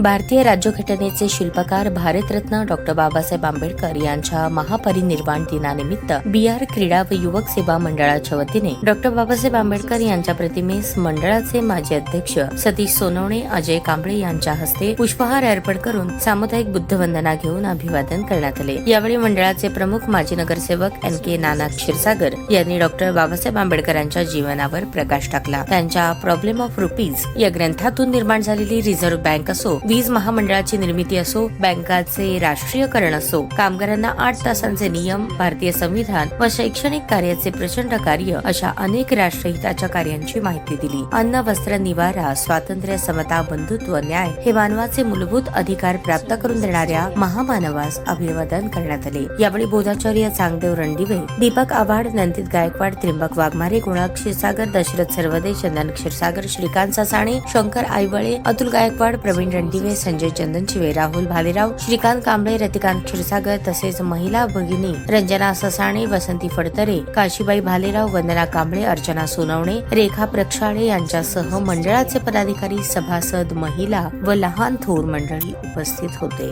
भारतीय राज्यघटनेचे शिल्पकार भारतरत्न डॉक्टर बाबासाहेब आंबेडकर यांच्या महापरिनिर्वाण दिनानिमित्त BR क्रीडा व युवक सेवा मंडळाच्या वतीने डॉक्टर बाबासाहेब आंबेडकर यांच्या प्रतिमेस मंडळाचे माजी अध्यक्ष सतीश सोनवणे, अजय कांबळे यांच्या हस्ते पुष्पहार अर्पण करून सामुदायिक बुद्धवंदना घेऊन अभिवादन करण्यात आले। यावेळी मंडळाचे प्रमुख माजी नगरसेवक NK नाना क्षीरसागर यांनी डॉक्टर बाबासाहेब आंबेडकरांच्या जीवनावर प्रकाश टाकला। त्यांच्या प्रॉब्लेम ऑफ रुपीज या ग्रंथातून निर्माण झालेली रिझर्व्ह बँक असो, वीज महामंडळाची निर्मिती असो, बँकाचे राष्ट्रीयकरण असो, कामगारांना 8 तासांचे नियम, भारतीय संविधान व शैक्षणिक कार्याचे प्रचंड कार्य अशा अनेक राष्ट्रहिताच्या कार्यांची माहिती दिली। अन्न, वस्त्र, निवारा, स्वातंत्र्य, समता, बंधुत्व, न्याय हे मानवाचे मूलभूत अधिकार प्राप्त करून देणाऱ्या महामानवास अभिवादन करण्यात आले। यावेळी बोधाचार्य चांगदेव रणदिवे, दीपक आव्हाड, नंदित गायकवाड, त्रिंबक वाघमारे, कुणाल क्षीरसागर, दशरथ सर्वदे, चंदन क्षीरसागर, श्रीकांत सासाणे, शंकर आईवळे, अतुल गायकवाड, प्रवीण रणदिवे, संजय चंदनशिवे, राहुल भालेराव, श्रीकांत कांबळे, रतिकांत क्षीरसागर तसेच महिला भगिनी रंजना ससाणे, वसंती फडतरे, काशीबाई भालेराव, वंदना कांबळे, अर्चना सोनवणे, रेखा प्रक्षाळे यांच्यासह मंडळाचे पदाधिकारी, सभासद, महिला व लहान थोर मंडळी उपस्थित होते।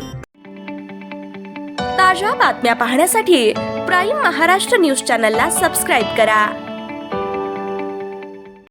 ताज्या बातम्या पाहण्यासाठी प्राईम महाराष्ट्र न्यूज चॅनलला सबस्क्राईब करा।